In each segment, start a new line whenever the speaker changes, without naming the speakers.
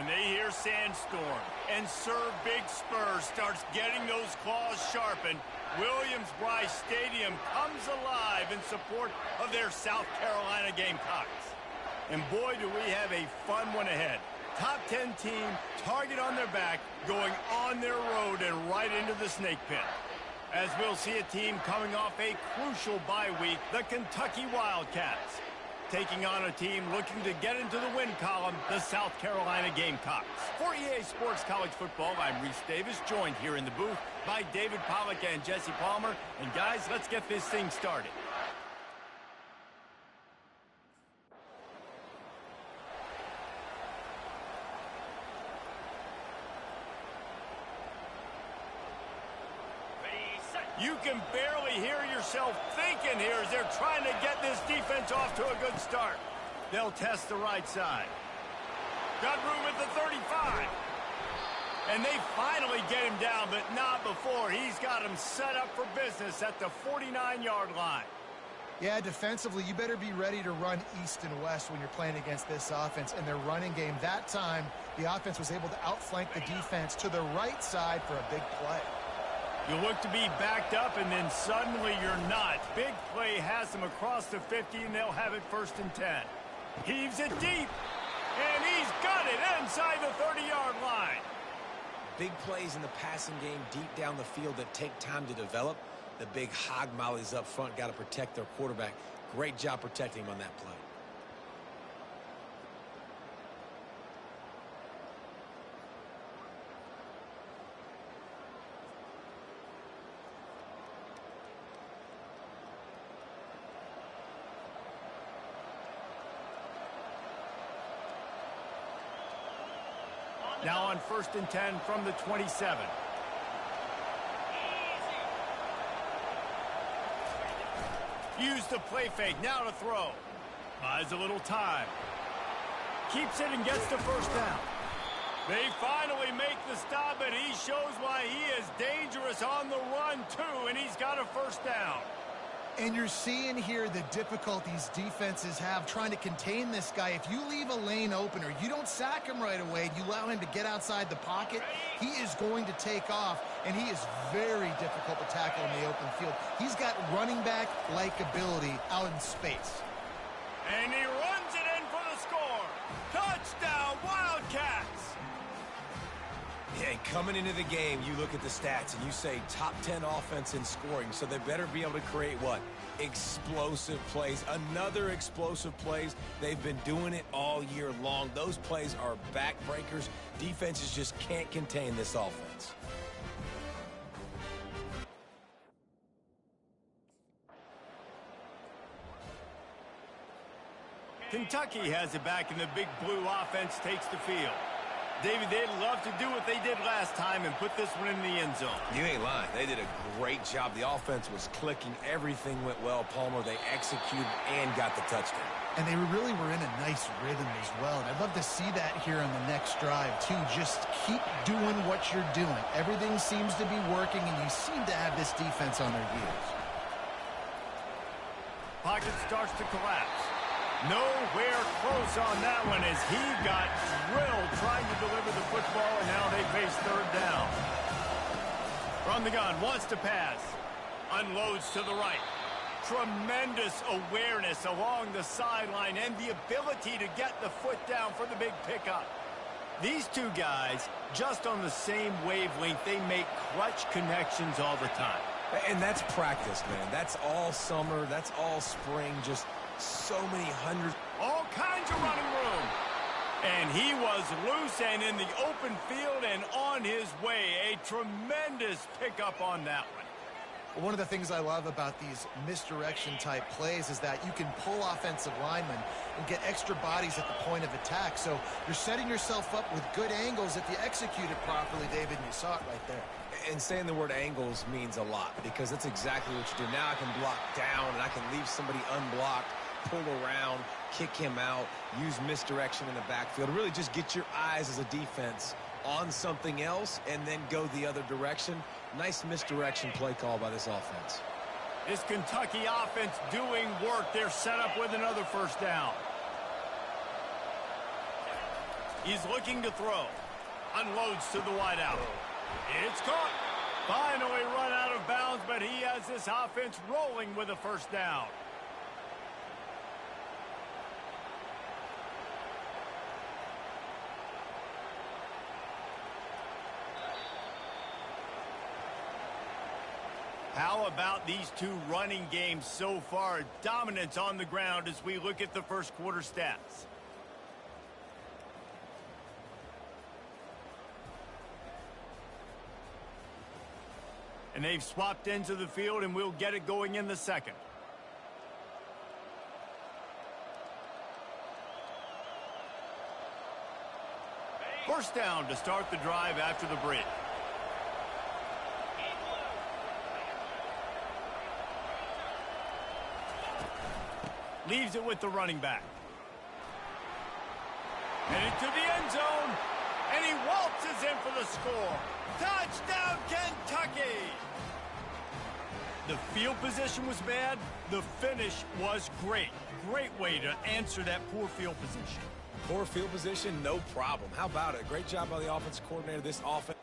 When they hear sandstorm and Sir Big Spur starts getting those claws sharpened, Williams-Brice Stadium comes alive in support of their South Carolina Gamecocks. And boy, do we have a fun one ahead. Top 10 team, target on their back, going on their road and right into the snake pit. As we'll see a team coming off a crucial bye week, the Kentucky Wildcats, taking on a team looking to get into the win column, the South Carolina Gamecocks. For EA Sports College Football, I'm Reese Davis, joined here in the booth by David Pollack and Jesse Palmer. And guys, let's get this thing started. You can barely hear yourself thinking here as they're trying to get this defense off to a good start. They'll test the right side. Got room at the 35. And they finally get him down, but not before. He's got him set up for business at the 49-yard line.
Yeah, defensively, you better be ready to run east and west when you're playing against this offense and their running game. That time, the offense was able to outflank the defense to the right side for a big play.
You look to be backed up, and then suddenly you're not. Big play has them across the 50, and they'll have it 1st and 10. Heaves it deep, and he's got it inside the 30-yard line.
Big plays in the passing game deep down the field that take time to develop. The big hog mollies up front got to protect their quarterback. Great job protecting him on that play.
Now on 1st and 10 from the 27. Use the play fake, now to throw. Buys a little time. Keeps it and gets the 1st down. They finally make the stop, and he shows why he is dangerous on the run, too, and he's got a 1st down.
And you're seeing here the difficulties defenses have trying to contain this guy. If you leave a lane open or you don't sack him right away, you allow him to get outside the pocket, he is going to take off, and he is very difficult to tackle in the open field. He's got running back-like ability out in space.
And he runs it in for the score. Touchdown, Wildcats!
Yeah, and coming into the game, you look at the stats and you say top 10 offense in scoring, so they better be able to create what? Explosive plays. Another explosive plays. They've been doing it all year long. Those plays are backbreakers. Defenses just can't contain this offense.
Kentucky has it back, and the big blue offense takes the field. David, they'd love to do what they did last time and put this one in the end zone.
You ain't lying. They did a great job. The offense was clicking. Everything went well, Palmer. They executed and got the touchdown.
And they really were in a nice rhythm as well. And I'd love to see that here on the next drive, too. Just keep doing what you're doing. Everything seems to be working, and you seem to have this defense on their heels.
Pocket starts to collapse. Nowhere close on that one as he got drilled trying to deliver the football, and now they face 3rd down. From the gun, wants to pass. Unloads to the right. Tremendous awareness along the sideline and the ability to get the foot down for the big pickup. These two guys, just on the same wavelength, they make clutch connections all the time.
And that's practice, man. That's all summer. That's all spring. Just so many hundreds.
All kinds of running room. And he was loose and in the open field and on his way. A tremendous pickup on that one.
One of the things I love about these misdirection-type plays is that you can pull offensive linemen and get extra bodies at the point of attack. So you're setting yourself up with good angles if you execute it properly, David, and you saw it right there.
And saying the word angles means a lot because that's exactly what you do. Now I can block down and I can leave somebody unblocked, pull around, kick him out, use misdirection in the backfield. Really just get your eyes as a defense on something else and then go the other direction. Nice misdirection play call by this offense.
This Kentucky offense doing work. They're set up with another 1st down. He's looking to throw. Unloads to the wideout. It's caught. Finally run out of bounds, but he has this offense rolling with a first down. How about these two running games so far? Dominance on the ground as we look at the first quarter stats. And they've swapped into the field, and we'll get it going in the second. First down to start the drive after the break. Leaves it with the running back. Headed to the end zone. And he waltzes in for the score. Touchdown, Kentucky! The field position was bad. The finish was great. Great way to answer that poor field position.
Poor field position, no problem. How about it? Great job by the offensive coordinator. This offense.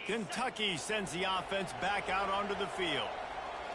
Kentucky sends the offense back out onto the field.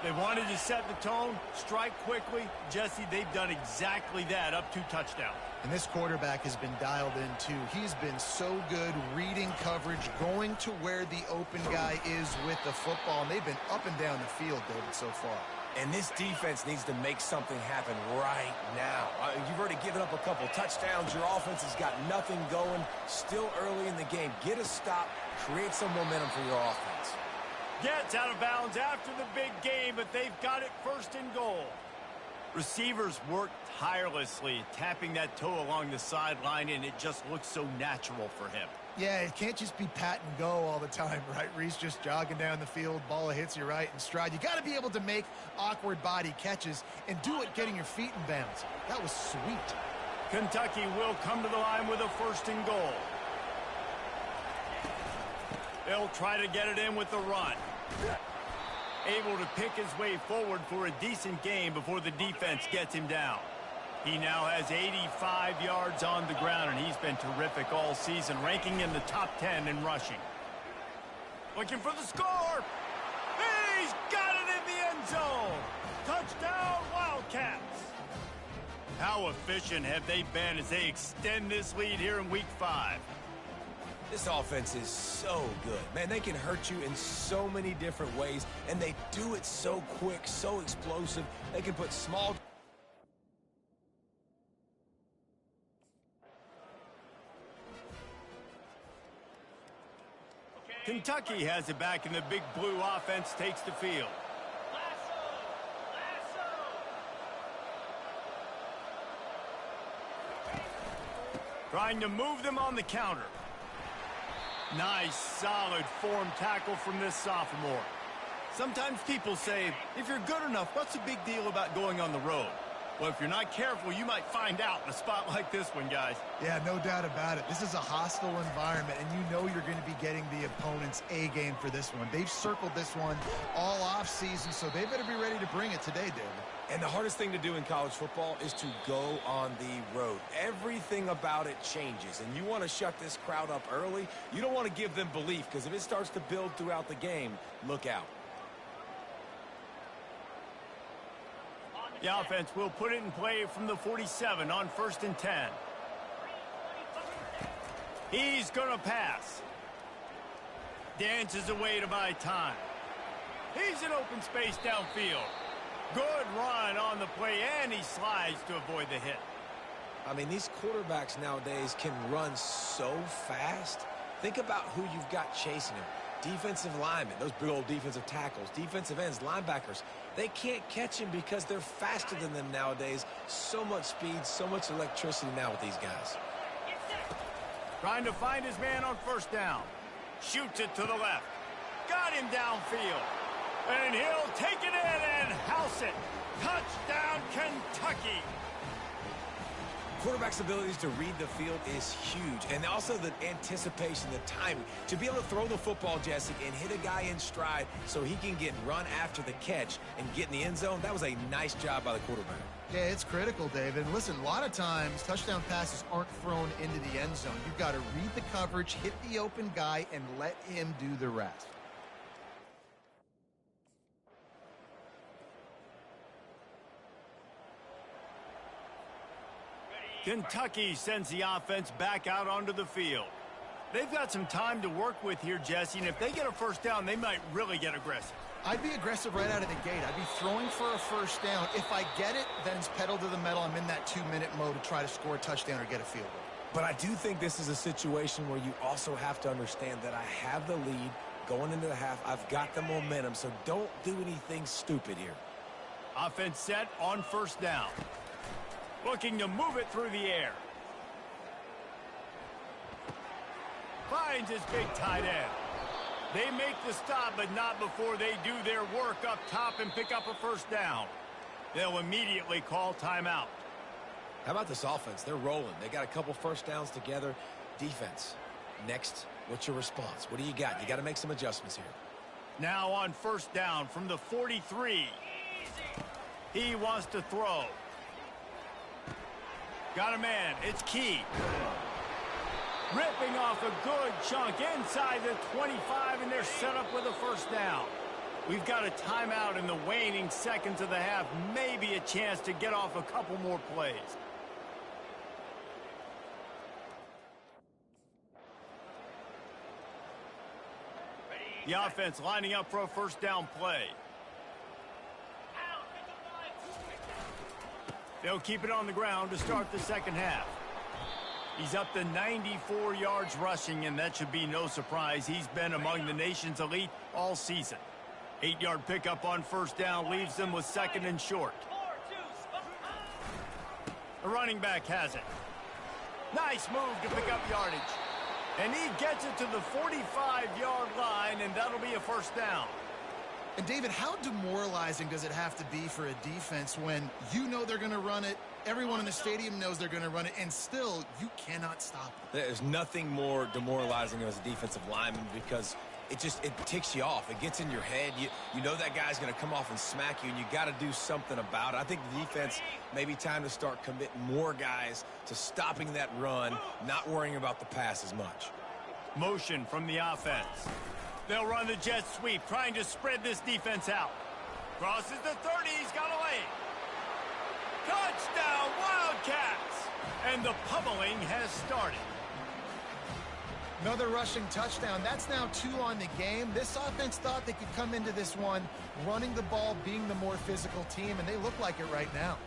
They wanted to set the tone, strike quickly. Jesse, they've done exactly that, up 2 touchdowns.
And this quarterback has been dialed in, too. He's been so good reading coverage, going to where the open guy is with the football. And they've been up and down the field, David, so far.
And this defense needs to make something happen right now. You've already given up a couple touchdowns. Your offense has got nothing going. Still early in the game. Get a stop. Create some momentum for your offense.
Gets out of bounds after the big game, but they've got it first and goal. Receivers work tirelessly, tapping that toe along the sideline, and it just looks so natural for him.
Yeah, it can't just be pat and go all the time, right? Reese just jogging down the field, ball hits you right in stride. You got to be able to make awkward body catches and do it getting your feet in bounds. That was sweet.
Kentucky will come to the line with a first and goal. They'll try to get it in with the run. Able to pick his way forward for a decent game before the defense gets him down. He now has 85 yards on the ground, and he's been terrific all season, ranking in the top 10 in rushing. Looking for the score. He's got it in the end zone. Touchdown, Wildcats. How efficient have they been as they extend this lead here in Week 5?
This offense is so good. Man, they can hurt you in so many different ways, and they do it so quick, so explosive. They can put small...
Kentucky has it back, and the big blue offense takes the field. Trying to move them on the counter. Nice, solid form tackle from this sophomore. Sometimes people say, if you're good enough, what's the big deal about going on the road? Well, if you're not careful, you might find out in a spot like this one, guys.
Yeah, no doubt about it. This is a hostile environment, and you know you're going to be getting the opponent's A game for this one. They've circled this one all offseason, so they better be ready to bring it today, David.
And the hardest thing to do in college football is to go on the road. Everything about it changes, and you want to shut this crowd up early. You don't want to give them belief, because if it starts to build throughout the game, look out.
The offense will put it in play from the 47 on 1st and 10. He's going to pass. Dances away to buy time. He's in open space downfield. Good run on the play, and he slides to avoid the hit.
I mean, these quarterbacks nowadays can run so fast. Think about who you've got chasing him. Defensive linemen, those big old defensive tackles, defensive ends, linebackers. They can't catch him because they're faster than them nowadays. So much speed, so much electricity now with these guys.
Trying to find his man on 1st down. Shoots it to the left. Got him downfield. And he'll take it in and house it. Touchdown, Kentucky.
quarterback's abilities to read the field is huge. And also the anticipation, the timing. To be able to throw the football, Jesse, and hit a guy in stride so he can get run after the catch and get in the end zone, that was a nice job by the quarterback.
Yeah, it's critical, David. And listen, a lot of times, touchdown passes aren't thrown into the end zone. You've got to read the coverage, hit the open guy, and let him do the rest.
Kentucky sends the offense back out onto the field. They've got some time to work with here, Jesse, and if they get a first down, they might really get aggressive.
I'd be aggressive right out of the gate. I'd be throwing for a first down. If I get it, then it's pedal to the metal. I'm in that 2-minute mode to try to score a touchdown or get a field goal.
But I do think this is a situation where you also have to understand that I have the lead going into the half. I've got the momentum, so don't do anything stupid here.
Offense set on first down. Looking to move it through the air. Finds his big tight end. They make the stop, but not before they do their work up top and pick up a first down. They'll immediately call timeout.
How about this offense? They're rolling. They got a couple first downs together. Defense. Next, what's your response? What do you got? You got to make some adjustments here.
Now on first down from the 43. He wants to throw. Got a man. It's Key. Ripping off a good chunk inside the 25, and they're set up with a first down. We've got a timeout in the waning seconds of the half. Maybe a chance to get off a couple more plays. The offense lining up for a first down play. They'll keep it on the ground to start the second half. He's up to 94 yards rushing, and that should be no surprise. He's been among the nation's elite all season. 8-yard pickup on first down leaves them with second and short. The running back has it. Nice move to pick up yardage. And he gets it to the 45-yard line, and that'll be a first down.
And, David, how demoralizing does it have to be for a defense when you know they're going to run it, everyone in the stadium knows they're going to run it, and still you cannot stop it?
There's nothing more demoralizing as a defensive lineman because it ticks you off. It gets in your head. You know that guy's going to come off and smack you, and you got to do something about it. I think the defense may be time to start committing more guys to stopping that run, not worrying about the pass as much.
Motion from the offense. They'll run the jet sweep, trying to spread this defense out. Crosses the 30, he's got away. Touchdown, Wildcats! And the pummeling has started.
Another rushing touchdown. That's now 2 on the game. This offense thought they could come into this one running the ball, being the more physical team, and they look like it right now.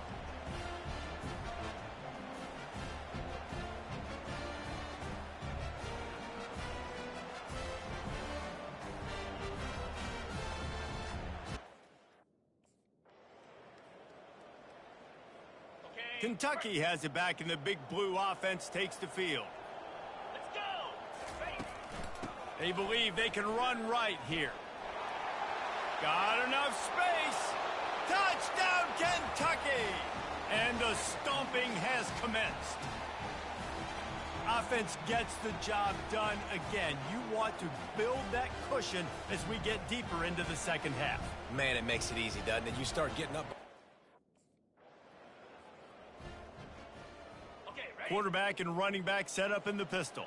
Kentucky has it back, and the big blue offense takes the field. Let's go! They believe they can run right here. Got enough space. Touchdown, Kentucky! And the stomping has commenced. Offense gets the job done again. You want to build that cushion as we get deeper into the second half.
Man, it makes it easy, doesn't it? You start getting up.
Quarterback and running back set up in the pistol.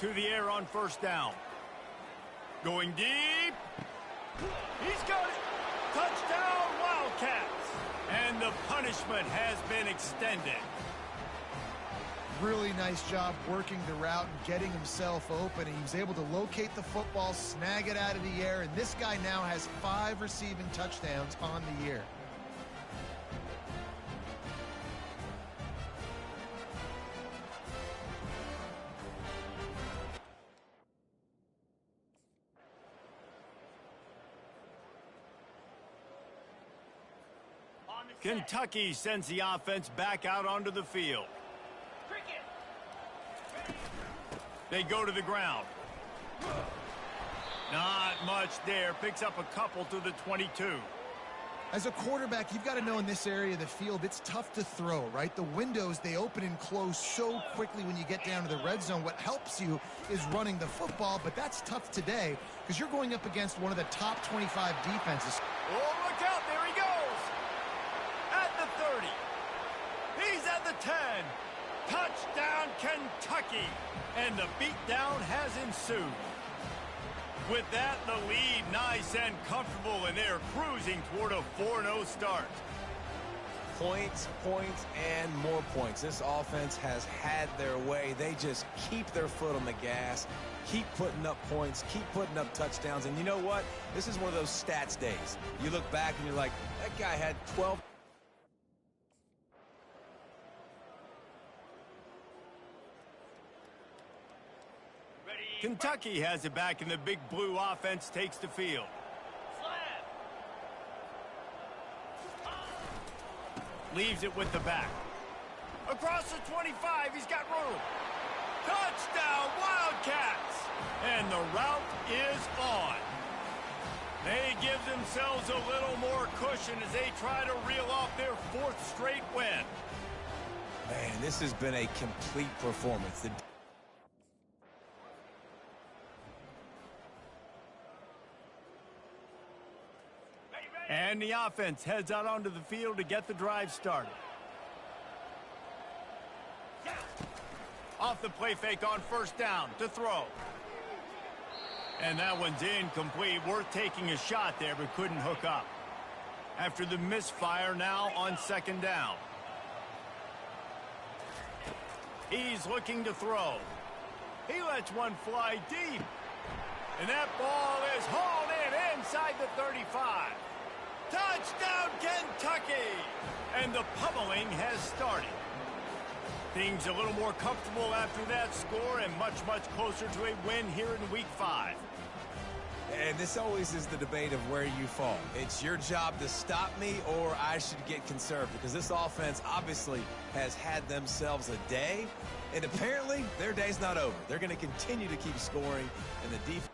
To the air on first down. Going deep. He's got it. Touchdown, Wildcats. And the punishment has been extended.
Really nice job working the route and getting himself open. He was able to locate the football, snag it out of the air, and this guy now has 5 receiving touchdowns on the year.
Kentucky sends the offense back out onto the field. They go to the ground. Not much there. Picks up a couple to the 22.
As a quarterback, you've got to know in this area of the field, it's tough to throw, right? The windows, they open and close so quickly when you get down to the red zone. What helps you is running the football, but that's tough today because you're going up against one of the top 25 defenses.
Oh, look out. There he goes. At the 30. He's at the 10. Touchdown, Kentucky. And the beatdown has ensued. With that, the lead nice and comfortable, and they're cruising toward a 4-0 start.
Points, points, and more points. This offense has had their way. They just keep their foot on the gas, keep putting up points, keep putting up touchdowns. And you know what? This is one of those stats days. You look back and you're like, that guy had 12.
Kentucky has it back, and the big blue offense takes the field. Leaves it with the back. Across the 25, he's got room. Touchdown, Wildcats! And the route is on. They give themselves a little more cushion as they try to reel off their 4th straight win.
Man, this has been a complete performance.
And the offense heads out onto the field to get the drive started. Off the play fake on 1st down to throw. And that one's incomplete. Worth taking a shot there, but couldn't hook up. After the misfire, now on 2nd down. He's looking to throw. He lets one fly deep. And that ball is hauled in inside the 35. Touchdown, Kentucky! And the pummeling has started. Things a little more comfortable after that score and much, much closer to a win here in Week 5.
And this always is the debate of where you fall. It's your job to stop me or I should get conserved because this offense obviously has had themselves a day, and apparently their day's not over. They're going to continue to keep scoring, and the defense.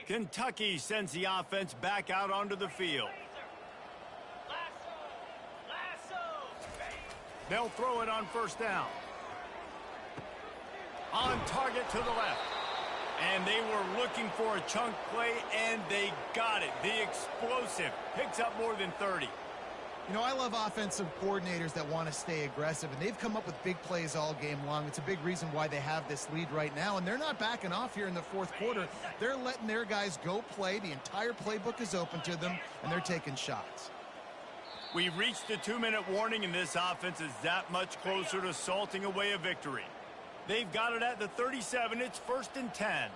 Kentucky sends the offense back out onto the field. They'll throw it on 1st down. On target to the left. And they were looking for a chunk play, and they got it. The explosive picks up more than 30.
You know, I love offensive coordinators that want to stay aggressive, and they've come up with big plays all game long. It's a big reason why they have this lead right now, and they're not backing off here in the 4th quarter. They're letting their guys go play. The entire playbook is open to them, and they're taking shots.
We've reached the 2-minute warning, and this offense is that much closer to salting away a victory. They've got it at the 37. It's 1st and 10.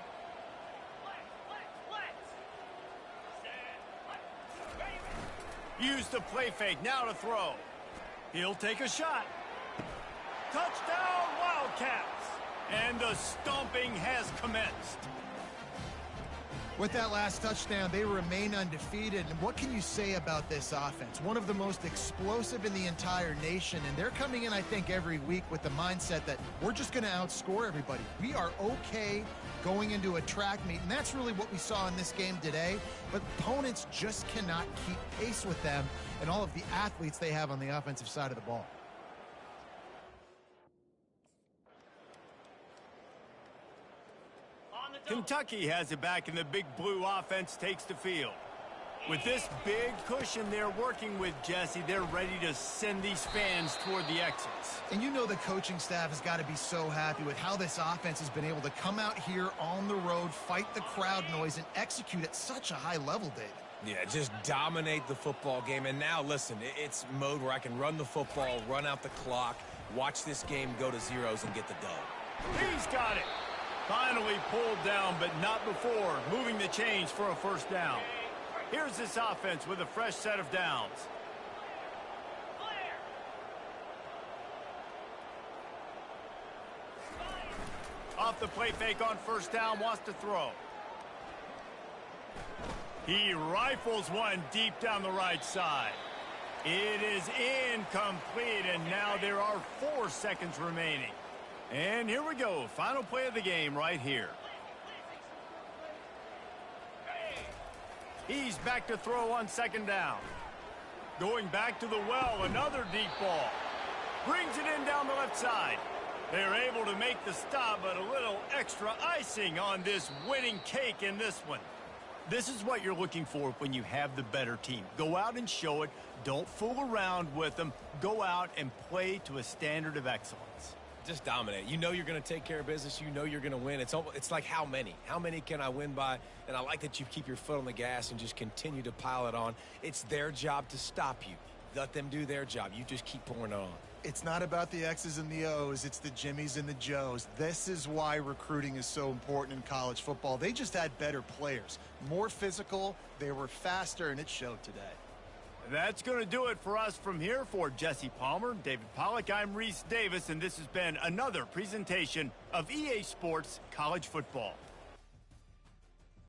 Use the play fake, now to throw. He'll take a shot. Touchdown, Wildcats! And the stomping has commenced.
With that last touchdown, they remain undefeated. And what can you say about this offense? One of the most explosive in the entire nation. And they're coming in, I think, every week with the mindset that we're just going to outscore everybody. We are okay going into a track meet. And that's really what we saw in this game today. But opponents just cannot keep pace with them and all of the athletes they have on the offensive side of the ball.
Kentucky has it back, and the big blue offense takes the field. With this big cushion they're working with, Jesse, they're ready to send these fans toward the exits.
And you know the coaching staff has got to be so happy with how this offense has been able to come out here on the road, fight the crowd noise, and execute at such a high level, David.
Yeah, just dominate the football game. And now, listen, it's mode where I can run the football, run out the clock, watch this game go to zeros and get the dub.
He's got it. Finally pulled down, but not before moving the chains for a 1st down. Here's this offense with a fresh set of downs. Off the play fake on 1st down, wants to throw. He rifles one deep down the right side. It is incomplete, and now there are 4 seconds remaining. And here we go. Final play of the game right here. He's back to throw on 2nd down. Going back to the well, another deep ball. Brings it in down the left side. They're able to make the stop, but a little extra icing on this winning cake in this one. This is what you're looking for when you have the better team. Go out and show it. Don't fool around with them. Go out and play to a standard of excellence.
Just dominate. You know you're going to take care of business. You know you're going to win. It's like how many? How many can I win by? And I like that you keep your foot on the gas and just continue to pile it on. It's their job to stop you. Let them do their job. You just keep pouring it on.
It's not about the X's and the O's. It's the Jimmies and the Joes. This is why recruiting is so important in college football. They just had better players, more physical. They were faster, and it showed today.
That's going to do it for us from here. For Jesse Palmer, David Pollack, I'm Reese Davis, and this has been another presentation of EA Sports College Football.